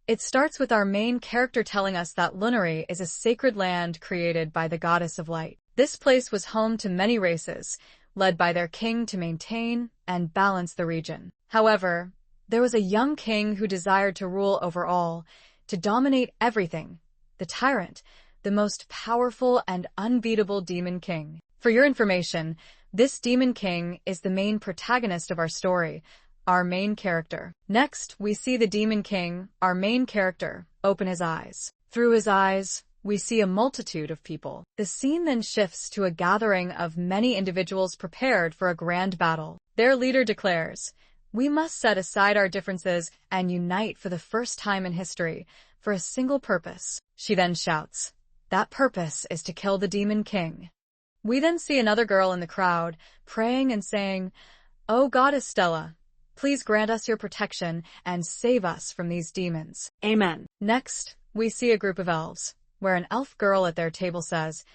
It starts with our main character telling us that Lunari is a sacred land created by the goddess of light. This place was home to many races, led by their king to maintain and balance the region. However, there was a young king who desired to rule over all, to dominate everything, the tyrant, the most powerful and unbeatable demon king. For your information, this demon king is the main protagonist of our story, our main character. Next, we see the demon king, our main character, open his eyes. Through his eyes, we see a multitude of people. The scene then shifts to a gathering of many individuals prepared for a grand battle. Their leader declares, "We must set aside our differences and unite for the first time in history, for a single purpose." She then shouts, "That purpose is to kill the demon king." We then see another girl in the crowd, praying and saying, "Oh Goddess Stella, please grant us your protection and save us from these demons. Amen." Next, we see a group of elves, where an elf girl at their table says,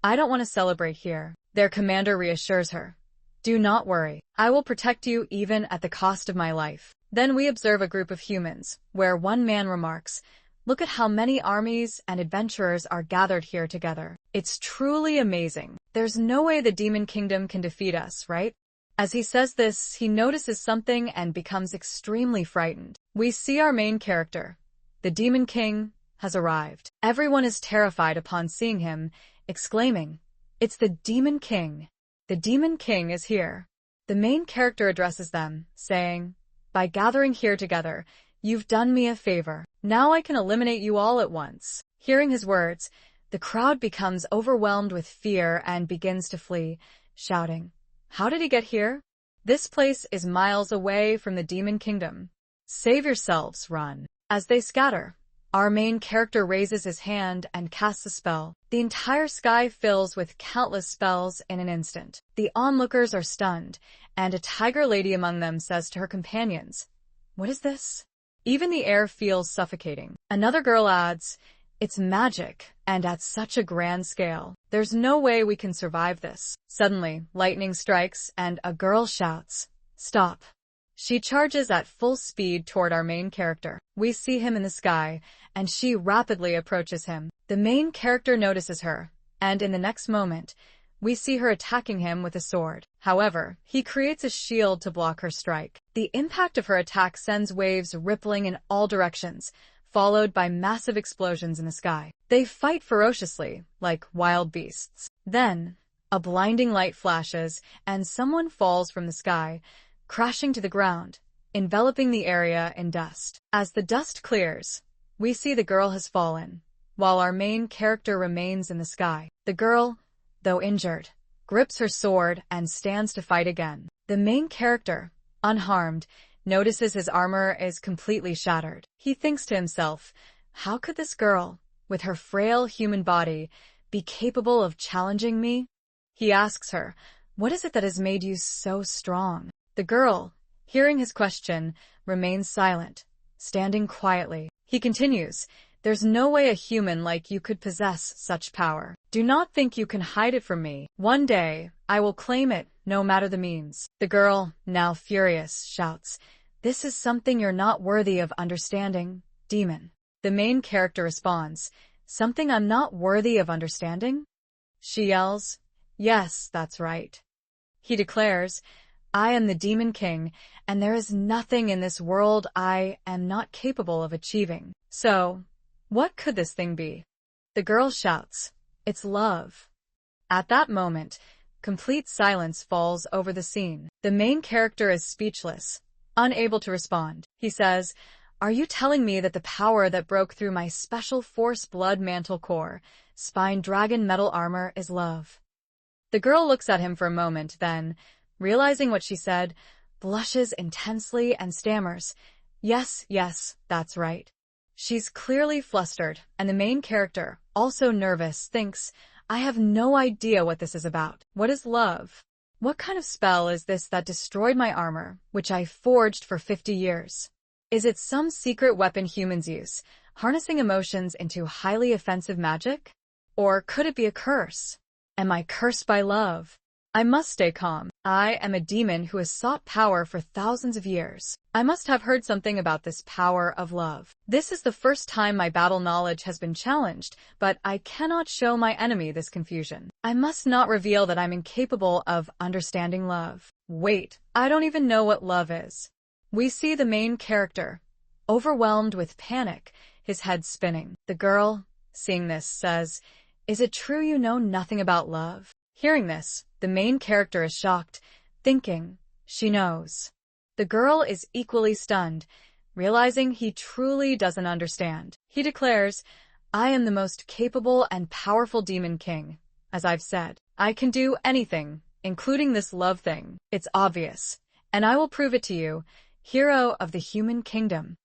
"I don't want to celebrate here." Their commander reassures her, "Do not worry, I will protect you even at the cost of my life." Then we observe a group of humans, where one man remarks, "Look at how many armies and adventurers are gathered here together. It's truly amazing. There's no way the demon kingdom can defeat us, right?" As he says this, he notices something and becomes extremely frightened. We see our main character. The demon king has arrived. Everyone is terrified upon seeing him, exclaiming, "It's the demon king. The demon king is here." The main character addresses them, saying, "By gathering here together, you've done me a favor. Now I can eliminate you all at once." Hearing his words, the crowd becomes overwhelmed with fear and begins to flee, shouting, "How did he get here? This place is miles away from the demon kingdom. Save yourselves, run." As they scatter, our main character raises his hand and casts a spell. The entire sky fills with countless spells in an instant. The onlookers are stunned, and a tiger lady among them says to her companions, "What is this?" Even the air feels suffocating. Another girl adds, "It's magic, and at such a grand scale. There's no way we can survive this." Suddenly, lightning strikes, and a girl shouts, "Stop." She charges at full speed toward our main character. We see him in the sky, and she rapidly approaches him. The main character notices her, and in the next moment, we see her attacking him with a sword. However, he creates a shield to block her strike. The impact of her attack sends waves rippling in all directions, followed by massive explosions in the sky. They fight ferociously, like wild beasts. Then, a blinding light flashes, and someone falls from the sky, crashing to the ground, enveloping the area in dust. As the dust clears, we see the girl has fallen, while our main character remains in the sky. The girl, though injured, grips her sword and stands to fight again. The main character, unharmed, notices his armor is completely shattered. He thinks to himself, "How could this girl, with her frail human body, be capable of challenging me?" He asks her, "What is it that has made you so strong?" The girl, hearing his question, remains silent, standing quietly. He continues, "There's no way a human like you could possess such power. Do not think you can hide it from me. One day, I will claim it, no matter the means." The girl, now furious, shouts, "This is something you're not worthy of understanding, demon." The main character responds, "Something I'm not worthy of understanding?" She yells, "Yes, that's right." He declares, "I am the demon king, and there is nothing in this world I am not capable of achieving. So, what could this thing be?" The girl shouts, "It's love." At that moment, complete silence falls over the scene. The main character is speechless, unable to respond. He says, "Are you telling me that the power that broke through my special force blood mantle core, spine dragon metal armor is love?" The girl looks at him for a moment, then, realizing what she said, blushes intensely and stammers, "Yes, yes, that's right." She's clearly flustered, and the main character, also nervous, thinks, "I have no idea what this is about. What is love? What kind of spell is this that destroyed my armor, which I forged for 50 years? Is it some secret weapon humans use, harnessing emotions into highly offensive magic? Or could it be a curse? Am I cursed by love?" I must stay calm. I am a demon who has sought power for thousands of years. I must have heard something about this power of love. This is the first time my battle knowledge has been challenged, but I cannot show my enemy this confusion. I must not reveal that I'm incapable of understanding love. Wait, I don't even know what love is. We see the main character, overwhelmed with panic, his head spinning. The girl, seeing this, says, "Is it true you know nothing about love?" Hearing this, the main character is shocked, thinking, she knows. The girl is equally stunned, realizing he truly doesn't understand. He declares, "I am the most capable and powerful demon king. As I've said, I can do anything, including this love thing. It's obvious, and I will prove it to you, hero of the human kingdom."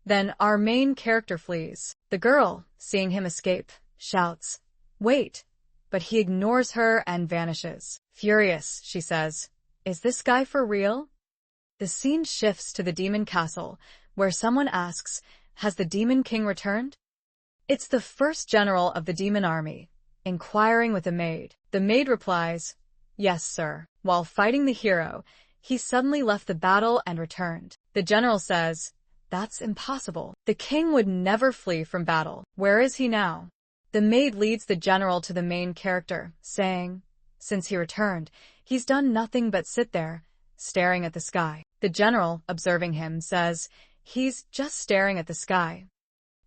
Then our main character flees. The girl, seeing him escape, shouts, "Wait!" But he ignores her and vanishes. Furious, she says, "Is this guy for real?" The scene shifts to the demon castle, where someone asks, "Has the demon king returned?" It's the first general of the demon army, inquiring with a maid. The maid replies, "Yes, sir." While fighting the hero, he suddenly left the battle and returned. The general says, "That's impossible. The king would never flee from battle. Where is he now?" The maid leads the general to the main character, saying, "Since he returned, he's done nothing but sit there, staring at the sky." The general, observing him, says, "He's just staring at the sky."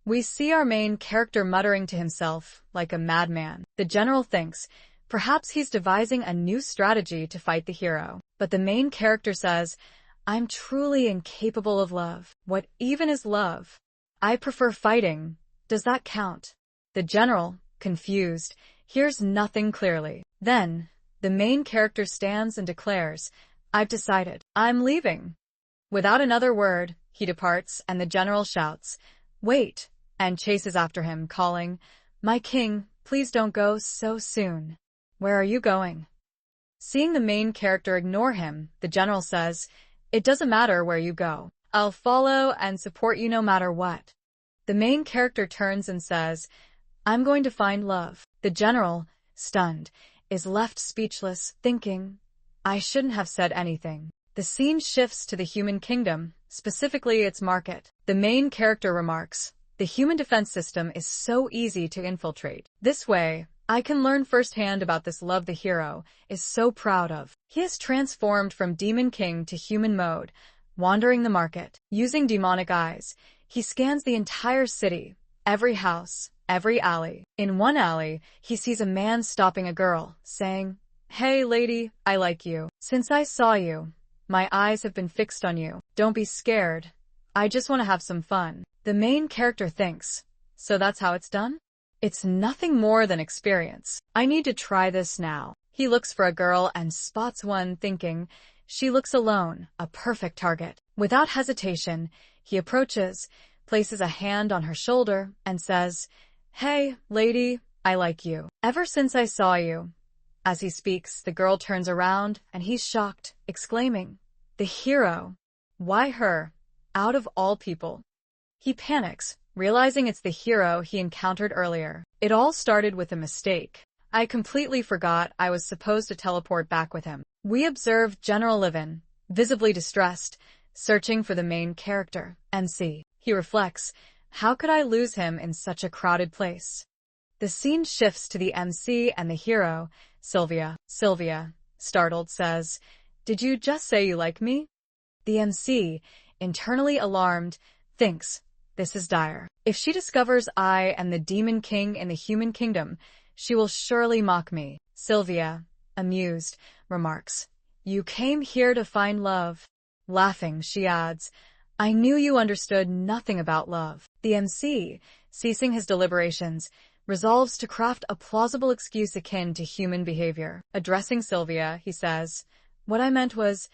We see our main character muttering to himself like a madman. The general thinks, perhaps he's devising a new strategy to fight the hero. But the main character says, "I'm truly incapable of love. What even is love? I prefer fighting. Does that count?" The general, confused, hears nothing clearly. Then, the main character stands and declares, "I've decided. I'm leaving." Without another word, he departs, and the general shouts, "Wait," and chases after him, calling, "My king, please don't go so soon." "Where are you going?" Seeing the main character ignore him, the general says, "It doesn't matter where you go. I'll follow and support you no matter what." The main character turns and says, "I'm going to find love." The general, stunned, is left speechless, thinking, "I shouldn't have said anything." The scene shifts to the human kingdom, specifically its market. The main character remarks, "The human defense system is so easy to infiltrate. This way, I can learn firsthand about this love the hero is so proud of." He is transformed from demon king to human mode, wandering the market. Using demonic eyes, he scans the entire city, every house, every alley. In one alley, he sees a man stopping a girl, saying, "Hey, lady, I like you. Since I saw you, my eyes have been fixed on you. Don't be scared. I just want to have some fun." The main character thinks, so that's how it's done? It's nothing more than experience. I need to try this now. He looks for a girl and spots one, thinking, she looks alone, a perfect target. Without hesitation, he approaches, places a hand on her shoulder, and says, "Hey, lady, I like you. Ever since I saw you." As he speaks, the girl turns around, and he's shocked, exclaiming, "The hero? Why her? Out of all people?" He panics, realizing it's the hero he encountered earlier. "It all started with a mistake. I completely forgot I was supposed to teleport back with him." We observe General Livin, visibly distressed, searching for the main character, MC. He reflects, how could I lose him in such a crowded place? The scene shifts to the MC and the hero, Sylvia. Sylvia, startled, says, "Did you just say you like me?" The MC, internally alarmed, thinks, this is dire. If she discovers I am the demon king in the human kingdom, she will surely mock me. Sylvia, amused, remarks, "You came here to find love." Laughing, she adds, "I knew you understood nothing about love." The MC, ceasing his deliberations, resolves to craft a plausible excuse akin to human behavior. Addressing Sylvia, he says, "What I meant was,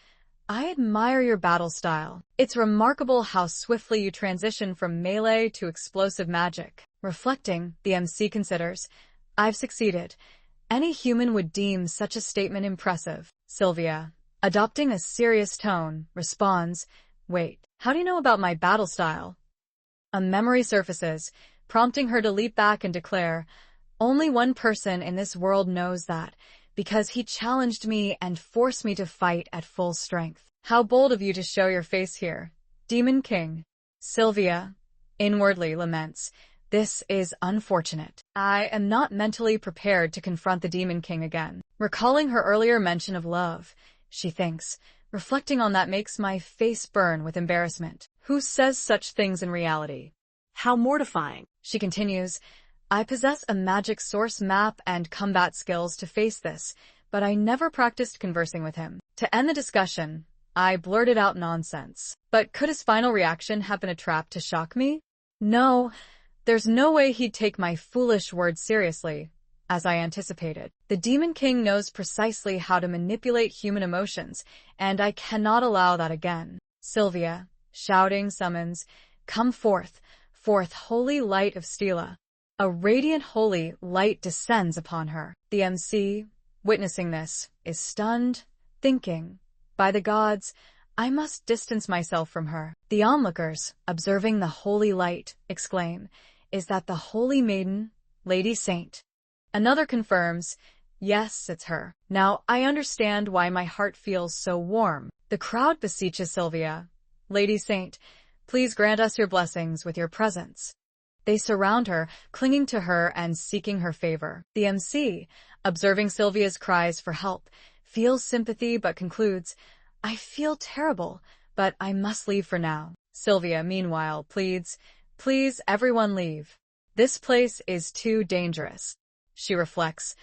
I admire your battle style. It's remarkable how swiftly you transition from melee to explosive magic." Reflecting, the MC considers, "I've succeeded. Any human would deem such a statement impressive." Sylvia, adopting a serious tone, responds, "Wait, how do you know about my battle style?" A memory surfaces, prompting her to leap back and declare, "Only one person in this world knows that, because he challenged me and forced me to fight at full strength. How bold of you to show your face here, Demon King. Sylvia inwardly laments. This is unfortunate. I am not mentally prepared to confront the Demon King again. Recalling her earlier mention of love, she thinks, reflecting on that makes my face burn with embarrassment. Who says such things in reality? How mortifying. She continues, I possess a magic source map and combat skills to face this, but I never practiced conversing with him. To end the discussion, I blurted out nonsense. But could his final reaction have been a trap to shock me? No, there's no way he'd take my foolish words seriously, as I anticipated. The Demon King knows precisely how to manipulate human emotions, and I cannot allow that again. Sylvia, shouting, summons, come forth, forth, holy light of Stela. A radiant holy light descends upon her. The MC, witnessing this, is stunned, thinking, by the gods, I must distance myself from her. The onlookers, observing the holy light, exclaim, is that the holy maiden, Lady Saint? Another confirms, yes, it's her. Now I understand why my heart feels so warm. The crowd beseeches Sylvia, Lady Saint, please grant us your blessings with your presence. They surround her, clinging to her and seeking her favor. The MC, observing Sylvia's cries for help, feels sympathy but concludes, I feel terrible, but I must leave for now. Sylvia, meanwhile, pleads, please everyone leave. This place is too dangerous. She reflects,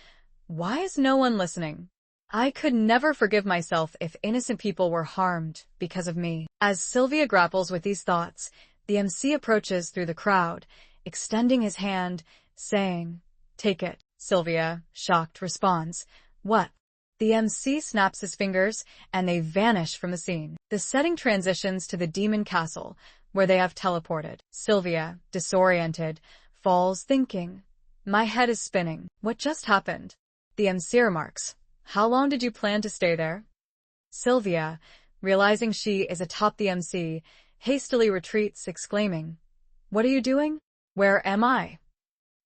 why is no one listening? I could never forgive myself if innocent people were harmed because of me. As Sylvia grapples with these thoughts, the MC approaches through the crowd, extending his hand, saying, take it. Sylvia, shocked, responds, what? The MC snaps his fingers, and they vanish from the scene. The setting transitions to the demon castle, where they have teleported. Sylvia, disoriented, falls thinking, my head is spinning. What just happened? The MC remarks, how long did you plan to stay there? Sylvia, realizing she is atop the MC, hastily retreats, exclaiming, what are you doing? Where am I?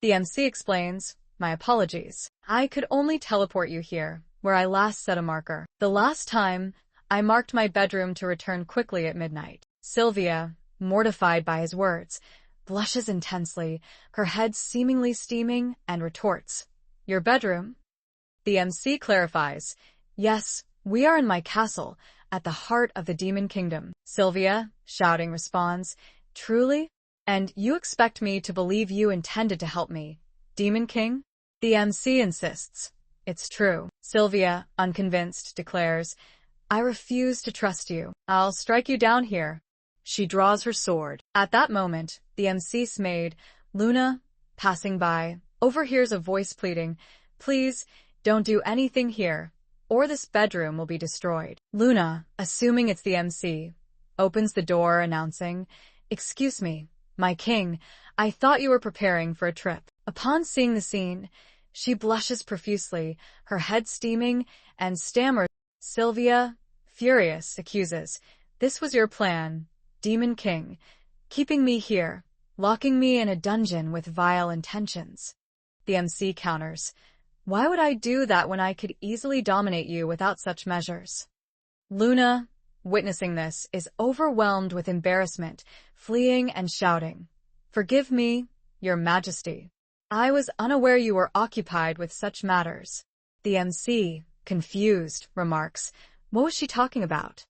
The MC explains, my apologies. I could only teleport you here, where I last set a marker. The last time, I marked my bedroom to return quickly at midnight. Sylvia, mortified by his words, blushes intensely, her head seemingly steaming, and retorts, your bedroom? The MC clarifies, yes, we are in my castle, at the heart of the Demon Kingdom. Sylvia, shouting, responds, truly? And you expect me to believe you intended to help me, Demon King? The MC insists, it's true. Sylvia, unconvinced, declares, I refuse to trust you. I'll strike you down here. She draws her sword. At that moment, the MC's maid, Luna, passing by, overhears a voice pleading, please, don't do anything here, or this bedroom will be destroyed. Luna, assuming it's the MC, opens the door, announcing, excuse me, my king, I thought you were preparing for a trip. Upon seeing the scene, she blushes profusely, her head steaming, and stammers. Sylvia, furious, accuses, this was your plan, Demon King, keeping me here, locking me in a dungeon with vile intentions. The MC counters, why would I do that when I could easily dominate you without such measures? Luna, witnessing this, is overwhelmed with embarrassment, fleeing and shouting, forgive me, your majesty. I was unaware you were occupied with such matters. The MC, confused, remarks, what was she talking about?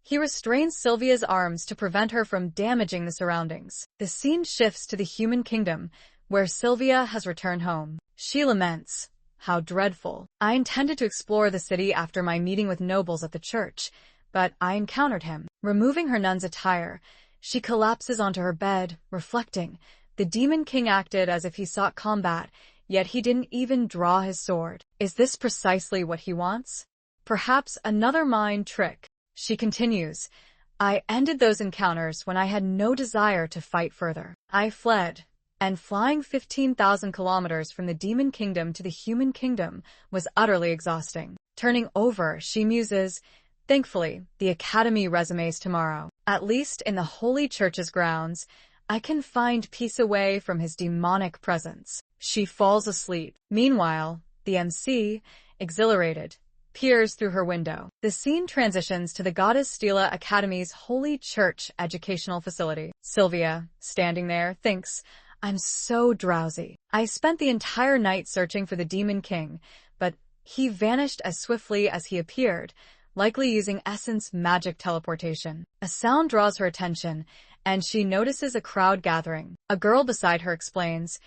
He restrains Sylvia's arms to prevent her from damaging the surroundings. The scene shifts to the human kingdom, where Sylvia has returned home. She laments, how dreadful. I intended to explore the city after my meeting with nobles at the church, but I encountered him. Removing her nun's attire, she collapses onto her bed, reflecting, the Demon King acted as if he sought combat, yet he didn't even draw his sword. Is this precisely what he wants? Perhaps another mind trick. She continues, I ended those encounters when I had no desire to fight further. I fled, and flying 15,000 kilometers from the Demon Kingdom to the Human Kingdom was utterly exhausting. Turning over, she muses, thankfully, the Academy resumes tomorrow. At least in the Holy Church's grounds, I can find peace away from his demonic presence. She falls asleep. Meanwhile, the MC, exhilarated, peers through her window. The scene transitions to the Goddess Stela Academy's Holy Church educational facility. Sylvia, standing there, thinks, I'm so drowsy. I spent the entire night searching for the Demon King, but he vanished as swiftly as he appeared, likely using essence magic teleportation. A sound draws her attention, and she notices a crowd gathering. A girl beside her explains,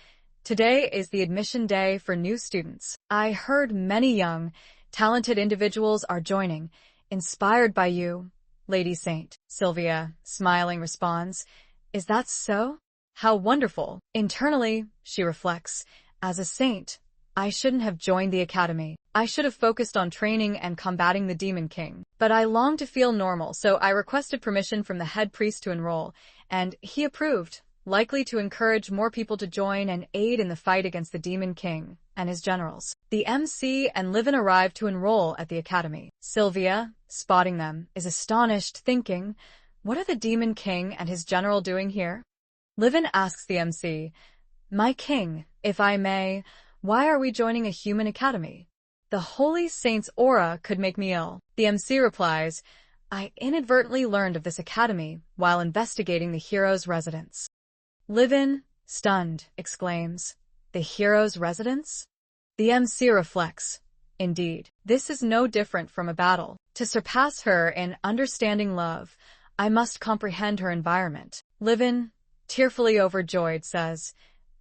Today is the admission day for new students. I heard many young, talented individuals are joining, inspired by you, Lady Saint. Sylvia, smiling, responds, Is that so? How wonderful. Internally, she reflects, as a saint, I shouldn't have joined the academy. I should have focused on training and combating the Demon King. But I long to feel normal, so I requested permission from the head priest to enroll, and he approved, likely to encourage more people to join and aid in the fight against the Demon King and his generals. The MC and Livin arrive to enroll at the academy. Sylvia, spotting them, is astonished, thinking, What are the Demon King and his general doing here? Livin asks the MC, My king, if I may, why are we joining a human academy? The Holy Saint's aura could make me ill. The MC replies, I inadvertently learned of this academy while investigating the hero's residence. Livin, stunned, exclaims, The hero's residence? The MC reflects, Indeed, this is no different from a battle. To surpass her in understanding love, I must comprehend her environment. Livin, tearfully overjoyed, says,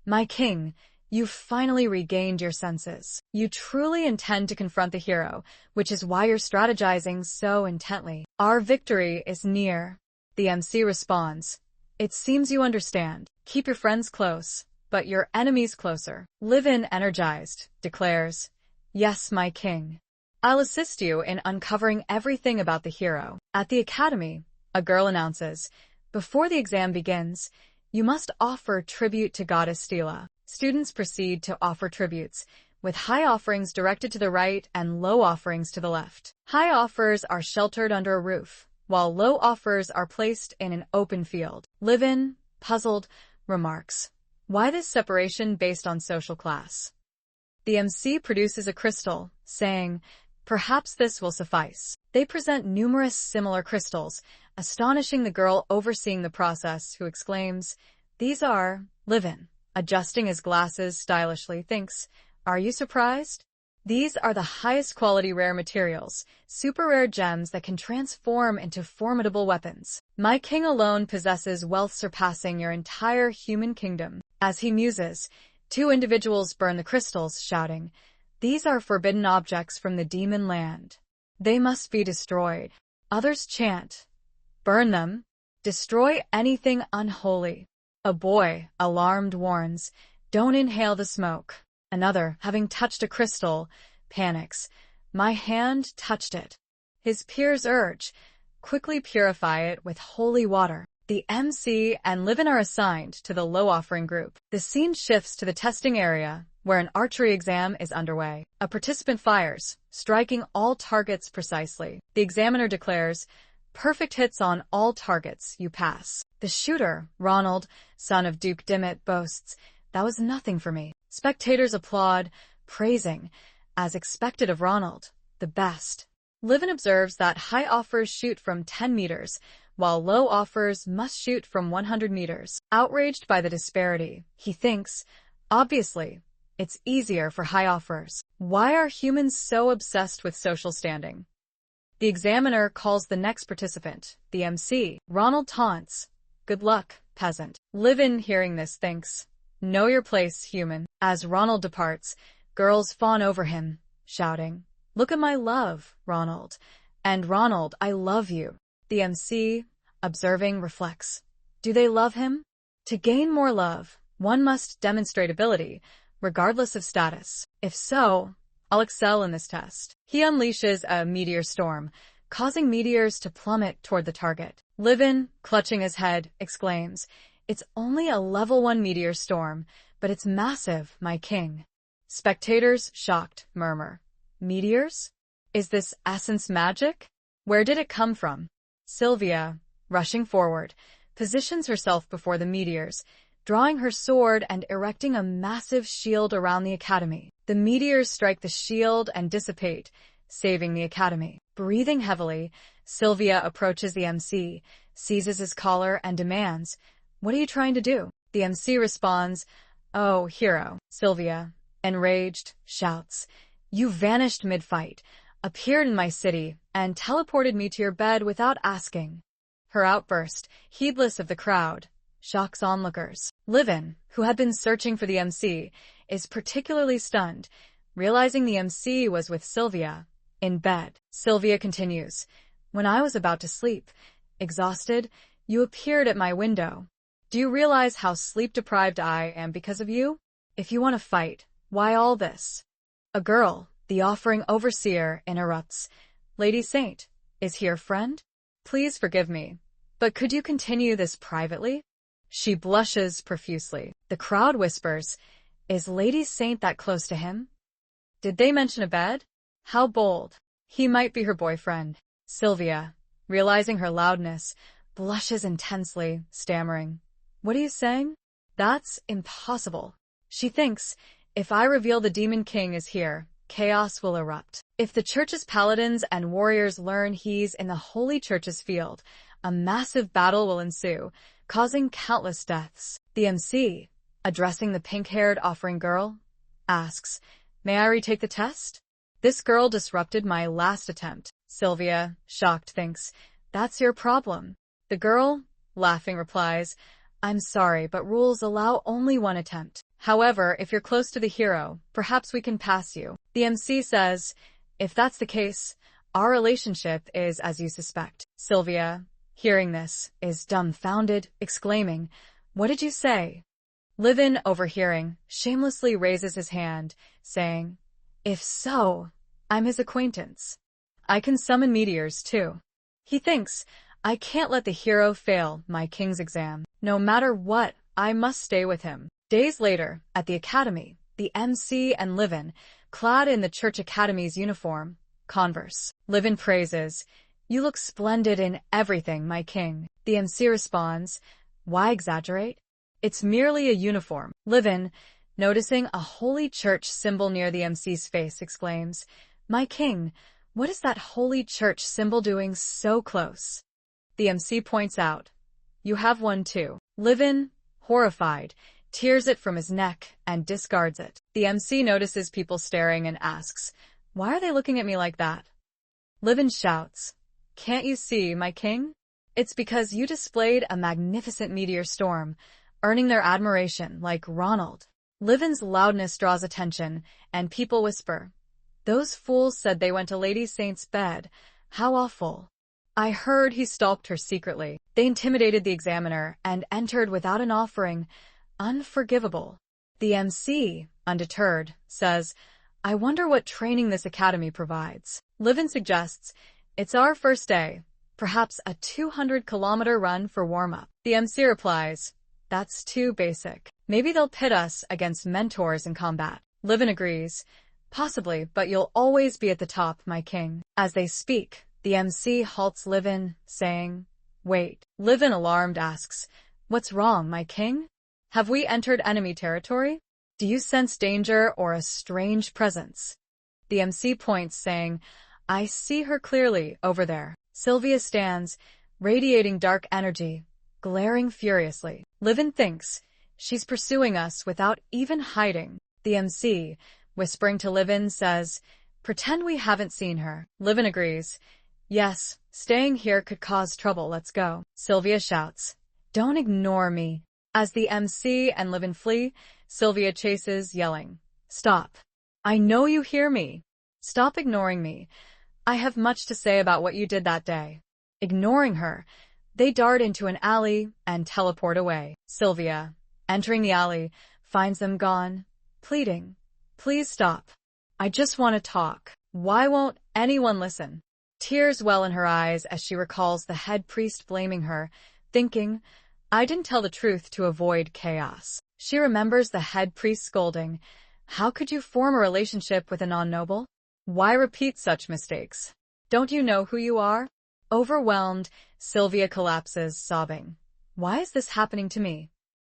My king, you've finally regained your senses. You truly intend to confront the hero, which is why you're strategizing so intently. Our victory is near. The MC responds, It seems you understand. Keep your friends close, but your enemies closer. Livin, energized, declares, Yes, my king. I'll assist you in uncovering everything about the hero. At the academy, a girl announces, Before the exam begins, you must offer tribute to Goddess Stela. Students proceed to offer tributes, with high offerings directed to the right and low offerings to the left. High offers are sheltered under a roof, while low offers are placed in an open field. Livin, puzzled, remarks, Why this separation based on social class? The MC produces a crystal, saying, Perhaps this will suffice. They present numerous similar crystals, astonishing the girl overseeing the process, who exclaims, These are, Livin, adjusting his glasses stylishly, thinks, Are you surprised? These are the highest quality rare materials, super rare gems that can transform into formidable weapons. My king alone possesses wealth surpassing your entire human kingdom. As he muses, two individuals burn the crystals, shouting, These are forbidden objects from the demon land. They must be destroyed. Others chant, Burn them. Destroy anything unholy. A boy, alarmed, warns, Don't inhale the smoke. Another, having touched a crystal, panics, My hand touched it. His peers urge, Quickly purify it with holy water. The MC and Livin are assigned to the low offering group. The scene shifts to the testing area, where an archery exam is underway. A participant fires, striking all targets precisely. The examiner declares, Perfect hits on all targets, you pass. The shooter, Ronald, son of Duke Dimmitt, boasts, That was nothing for me. Spectators applaud, praising, as expected of Ronald, the best. Livin observes that high offers shoot from 10 meters, while low offers must shoot from 100 meters. Outraged by the disparity, he thinks, Obviously, it's easier for high offers. Why are humans so obsessed with social standing? The examiner calls the next participant, the MC. Ronald taunts, Good luck, peasant. Livin, hearing this, thinks, Know your place, human. As Ronald departs, girls fawn over him, shouting, Look at my love, Ronald. And Ronald, I love you. The MC, observing, reflects, Do they love him? To gain more love, one must demonstrate ability, regardless of status. If so, I'll excel in this test. He unleashes a meteor storm, causing meteors to plummet toward the target. Livin, clutching his head, exclaims, It's only a level 1 meteor storm, but it's massive, my king. Spectators, shocked, murmur, Meteors? Is this essence magic? Where did it come from? Sylvia, rushing forward, positions herself before the meteors, drawing her sword and erecting a massive shield around the academy. The meteors strike the shield and dissipate, saving the academy. Breathing heavily, Sylvia approaches the MC, seizes his collar, and demands, "What are you trying to do?" The MC responds, "Oh, hero." Sylvia, enraged, shouts, "You vanished mid-fight, appeared in my city, and teleported me to your bed without asking." Her outburst, heedless of the crowd, shocks onlookers. Livin, who had been searching for the MC, is particularly stunned, realizing the MC was with Sylvia, in bed. Sylvia continues, "When I was about to sleep, exhausted, you appeared at my window. Do you realize how sleep-deprived I am because of you? If you want to fight, why all this?" A girl, the offering overseer, interrupts, "Lady Saint, is he your friend? Please forgive me, but could you continue this privately?" She blushes profusely. The crowd whispers, "Is Lady Saint that close to him? Did they mention a bed? How bold. He might be her boyfriend." Sylvia, realizing her loudness, blushes intensely, stammering, "What are you saying? That's impossible." She thinks, "If I reveal the Demon King is here, chaos will erupt. If the church's paladins and warriors learn he's in the Holy Church's field, a massive battle will ensue, causing countless deaths." The MC, addressing the pink-haired offering girl, asks, "May I retake the test? This girl disrupted my last attempt." Sylvia, shocked, thinks, "That's your problem." The girl, laughing, replies, "I'm sorry, but rules allow only one attempt. However, if you're close to the hero, perhaps we can pass you." The MC says, "If that's the case, our relationship is as you suspect." Sylvia, hearing this, is dumbfounded, exclaiming, "What did you say?" Livin, overhearing, shamelessly raises his hand, saying, "If so, I'm his acquaintance. I can summon meteors, too." He thinks, "I can't let the hero fail my king's exam. No matter what, I must stay with him." Days later, at the academy, the MC and Livin, clad in the church academy's uniform, converse. Livin praises, "You look splendid in everything, my king." The MC responds, "Why exaggerate? It's merely a uniform." Livin, noticing a holy church symbol near the MC's face, exclaims, "My king, what is that holy church symbol doing so close?" The MC points out, "You have one too." Livin, horrified, tears it from his neck and discards it. The MC notices people staring and asks, "Why are they looking at me like that?" Livin shouts, "Can't you see, my king? It's because you displayed a magnificent meteor storm, earning their admiration like Ronald." Livin's loudness draws attention, and people whisper, "Those fools said they went to Lady Saint's bed. How awful. I heard he stalked her secretly. They intimidated the examiner and entered without an offering. Unforgivable." The MC, undeterred, says, "I wonder what training this academy provides." Livin suggests, "It's our first day, perhaps a 200-kilometer run for warm-up." The MC replies, "That's too basic. Maybe they'll pit us against mentors in combat." Livin agrees, "Possibly, but you'll always be at the top, my king." As they speak, the MC halts Livin, saying, "Wait." Livin, alarmed, asks, "What's wrong, my king? Have we entered enemy territory? Do you sense danger or a strange presence?" The MC points, saying, "I see her clearly over there." Sylvia stands, radiating dark energy, glaring furiously. Livin thinks, "She's pursuing us without even hiding." The MC, whispering to Livin, says, "Pretend we haven't seen her." Livin agrees, "Yes, staying here could cause trouble, let's go." Sylvia shouts, "Don't ignore me." As the MC and Livin flee, Sylvia chases, yelling, "Stop. I know you hear me. Stop ignoring me. I have much to say about what you did that day." Ignoring her, they dart into an alley and teleport away. Sylvia, entering the alley, finds them gone, pleading, "Please stop. I just want to talk." Why won't anyone listen? Tears well in her eyes as she recalls the head priest blaming her, thinking, "I didn't tell the truth to avoid chaos." She remembers the head priest scolding, "How could you form a relationship with a non-noble? Why repeat such mistakes? Don't you know who you are?" Overwhelmed, Sylvia collapses, sobbing, "Why is this happening to me?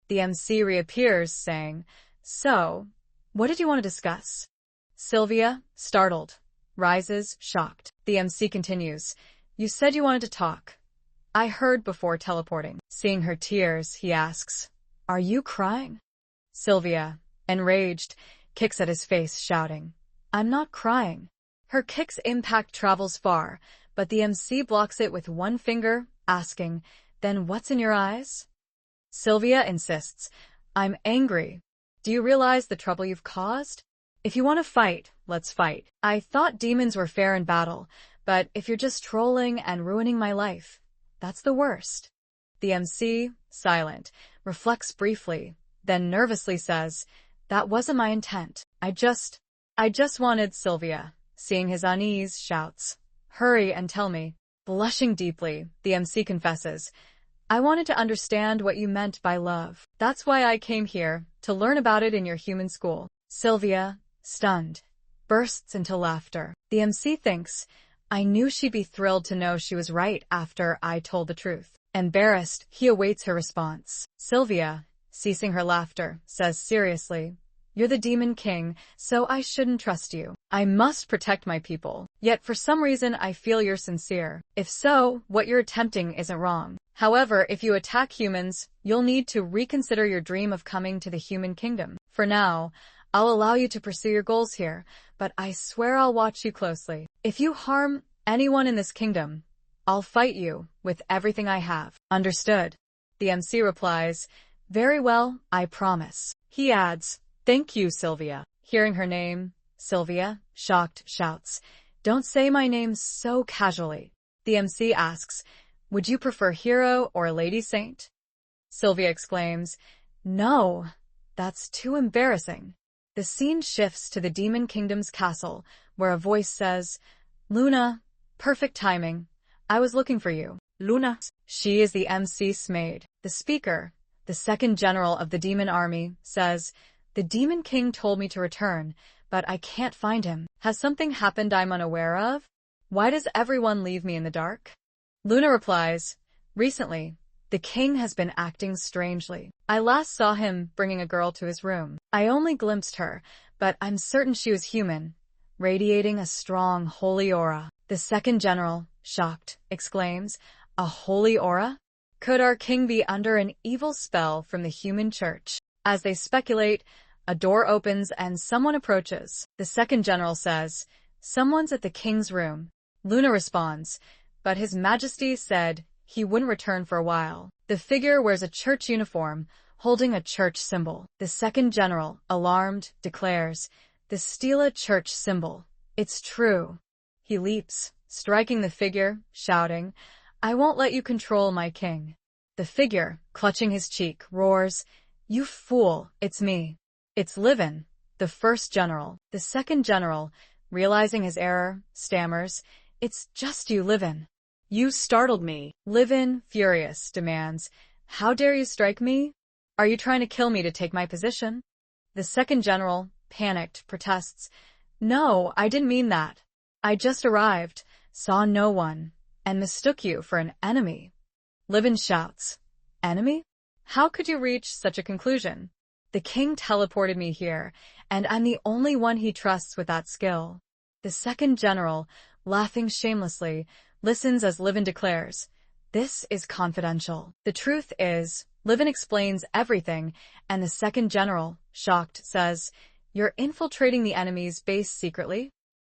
The MC reappears, saying, "So, what did you want to discuss?" Sylvia, startled, rises, shocked. The MC continues, "You said you wanted to talk. I heard before teleporting." Seeing her tears, he asks, "Are you crying?" Sylvia, enraged, kicks at his face, shouting, "I'm not crying." Her kick's impact travels far, but the MC blocks it with one finger, asking, "Then what's in your eyes?" Sylvia insists, "I'm angry. Do you realize the trouble you've caused? If you want to fight, let's fight. I thought demons were fair in battle, but if you're just trolling and ruining my life, that's the worst." The MC, silent, reflects briefly, then nervously says, "That wasn't my intent. I just wanted." Sylvia, seeing his unease, shouts, "Hurry and tell me." Blushing deeply, the MC confesses, "I wanted to understand what you meant by love. That's why I came here, to learn about it in your human school." Sylvia, stunned, bursts into laughter. The MC thinks, "I knew she'd be thrilled to know she was right after I told the truth." Embarrassed, he awaits her response. Sylvia, ceasing her laughter, says seriously, "You're the Demon King, so I shouldn't trust you. I must protect my people. Yet for some reason I feel you're sincere. If so, what you're attempting isn't wrong. However, if you attack humans, you'll need to reconsider your dream of coming to the human kingdom. For now, I'll allow you to pursue your goals here, but I swear I'll watch you closely. If you harm anyone in this kingdom, I'll fight you with everything I have." "Understood." The MC replies, "Very well, I promise." He adds, "Thank you, Sylvia." Hearing her name, Sylvia, shocked, shouts, "Don't say my name so casually." The MC asks, "Would you prefer hero or lady saint?" Sylvia exclaims, "No, that's too embarrassing." The scene shifts to the Demon Kingdom's castle, where a voice says, "Luna, perfect timing. I was looking for you." Luna. She is the MC's maid. The speaker, the second general of the demon army, says, "The Demon King told me to return, but I can't find him. Has something happened I'm unaware of? Why does everyone leave me in the dark?" Luna replies, "Recently, the king has been acting strangely. I last saw him bringing a girl to his room. I only glimpsed her, but I'm certain she was human, radiating a strong, holy aura." The second general, shocked, exclaims, "A holy aura? Could our king be under an evil spell from the human church?" As they speculate, a door opens and someone approaches. The second general says, "Someone's at the king's room." Luna responds, "But His Majesty said he wouldn't return for a while." The figure wears a church uniform, holding a church symbol. The second general, alarmed, declares, "The Stela church symbol. It's true." He leaps, striking the figure, shouting, "I won't let you control my king." The figure, clutching his cheek, roars, "You fool, it's me. It's Livin, the first general." The second general, realizing his error, stammers, "It's just you, Livin. You startled me." Livin, furious, demands, "How dare you strike me? Are you trying to kill me to take my position?" The second general, panicked, protests, "No, I didn't mean that. I just arrived, saw no one, and mistook you for an enemy." Livin shouts, "Enemy? How could you reach such a conclusion? The king teleported me here, and I'm the only one he trusts with that skill." The second general, laughing shamelessly, listens as Livin declares, "This is confidential." The truth is, Livin explains everything, and the second general, shocked, says, "You're infiltrating the enemy's base secretly?"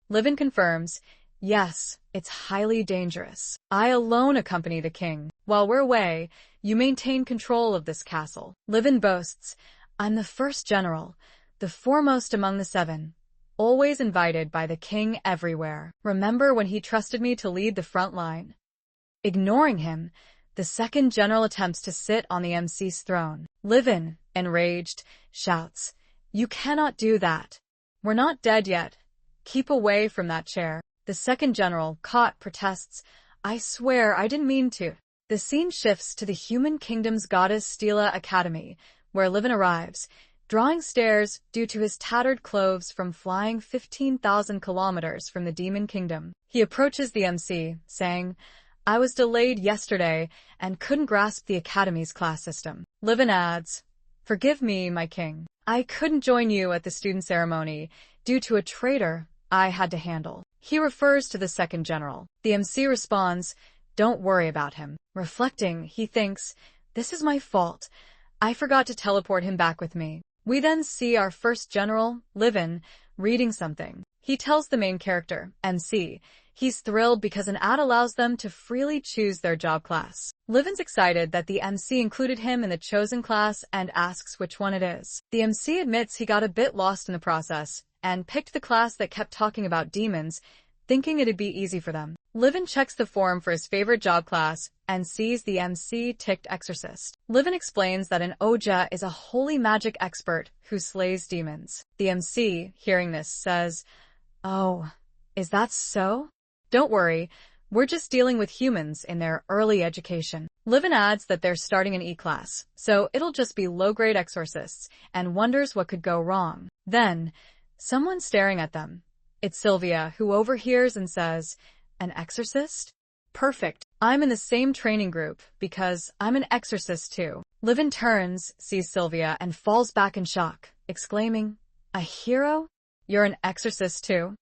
Livin confirms, "Yes, it's highly dangerous. I alone accompany the king. While we're away, you maintain control of this castle." Livin boasts, "I'm the first general, the foremost among the 7, always invited by the king everywhere. Remember when he trusted me to lead the front line?" Ignoring him, the second general attempts to sit on the MC's throne. Livin, enraged, shouts, "You cannot do that. We're not dead yet. Keep away from that chair." The second general, caught, protests, "I swear I didn't mean to." The scene shifts to the human kingdom's goddess Stela Academy, where Livin arrives, drawing stares due to his tattered clothes from flying 15,000 kilometers from the demon kingdom. He approaches the MC, saying, "I was delayed yesterday and couldn't grasp the academy's class system." Livin adds, "Forgive me, my king. I couldn't join you at the student ceremony due to a traitor I had to handle." He refers to the second general. The MC responds, "Don't worry about him." Reflecting, he thinks, "This is my fault. I forgot to teleport him back with me." We then see our first general, Livin, reading something. He tells the main character, MC, he's thrilled because an ad allows them to freely choose their job class. Livin's excited that the MC included him in the chosen class and asks which one it is. The MC admits he got a bit lost in the process and picked the class that kept talking about demons, thinking it'd be easy for them. Livin checks the form for his favorite job class and sees the MC ticked exorcist. Livin explains that an Oja is a holy magic expert who slays demons. The MC, hearing this, says, "Oh, is that so? Don't worry, we're just dealing with humans in their early education." Livin adds that they're starting an E-class, so it'll just be low-grade exorcists, and wonders what could go wrong. Then, someone's staring at them. It's Sylvia, who overhears and says, "An exorcist? Perfect. I'm in the same training group because I'm an exorcist too." Livin turns, sees Sylvia, and falls back in shock, exclaiming, "A hero? You're an exorcist too?"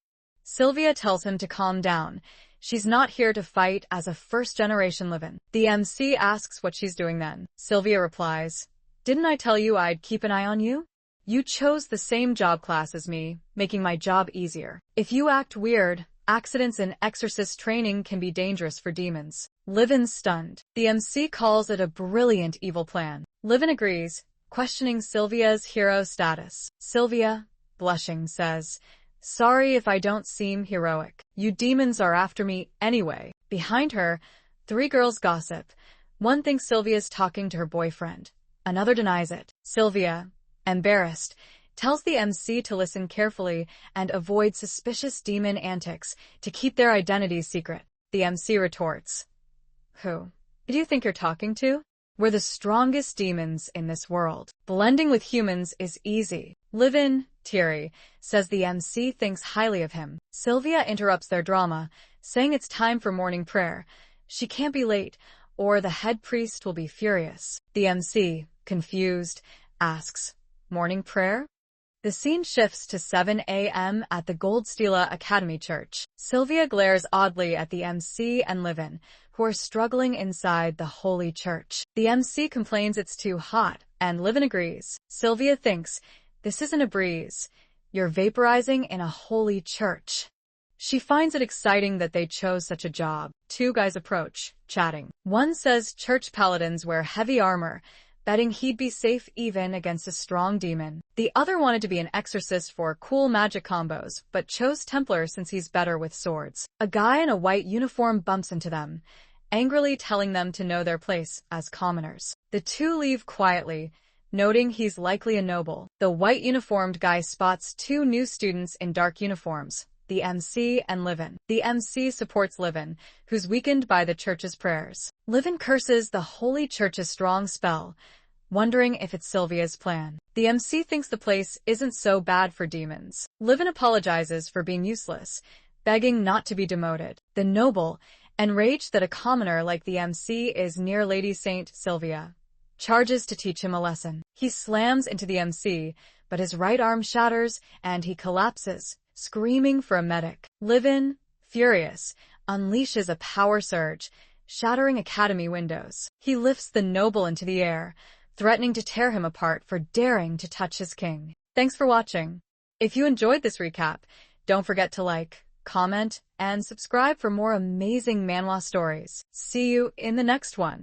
Sylvia tells him to calm down. She's not here to fight as a first-generation Livin. The MC asks what she's doing then. Sylvia replies, "Didn't I tell you I'd keep an eye on you? You chose the same job class as me, making my job easier. If you act weird, accidents in exorcist training can be dangerous for demons." Livin's stunned. The MC calls it a brilliant evil plan. Livin agrees, questioning Sylvia's hero status. Sylvia, blushing, says, "Sorry if I don't seem heroic. You demons are after me anyway." Behind her, three girls gossip. One thinks Sylvia's talking to her boyfriend. Another denies it. Sylvia, embarrassed, tells the MC to listen carefully and avoid suspicious demon antics to keep their identities secret. The MC retorts, "Who do you think you're talking to? We're the strongest demons in this world. Blending with humans is easy." Livin, teary, says the MC thinks highly of him. Sylvia interrupts their drama, saying it's time for morning prayer. She can't be late, or the head priest will be furious. The MC, confused, asks, "Morning prayer?" The scene shifts to 7 a.m. at the Goldstila Academy Church. Sylvia glares oddly at the MC and Livin, who are struggling inside the holy church. The MC complains it's too hot, and Livin agrees. Sylvia thinks, "This isn't a breeze. You're vaporizing in a holy church." She finds it exciting that they chose such a job. Two guys approach, chatting. One says church paladins wear heavy armor, betting he'd be safe even against a strong demon. The other wanted to be an exorcist for cool magic combos, but chose Templar since he's better with swords. A guy in a white uniform bumps into them, angrily telling them to know their place as commoners. The two leave quietly, noting he's likely a noble. The white-uniformed guy spots two new students in dark uniforms, the MC and Livin. The MC supports Livin, who's weakened by the church's prayers. Livin curses the holy church's strong spell, wondering if it's Sylvia's plan. The MC thinks the place isn't so bad for demons. Livin apologizes for being useless, begging not to be demoted. The noble, enraged that a commoner like the MC is near Lady Saint Sylvia, charges to teach him a lesson. He slams into the MC, but his right arm shatters and he collapses, screaming for a medic. Livin, furious, unleashes a power surge, shattering academy windows. He lifts the noble into the air, threatening to tear him apart for daring to touch his king. Thanks for watching. If you enjoyed this recap, don't forget to like, comment, and subscribe for more amazing manhwa stories. See you in the next one.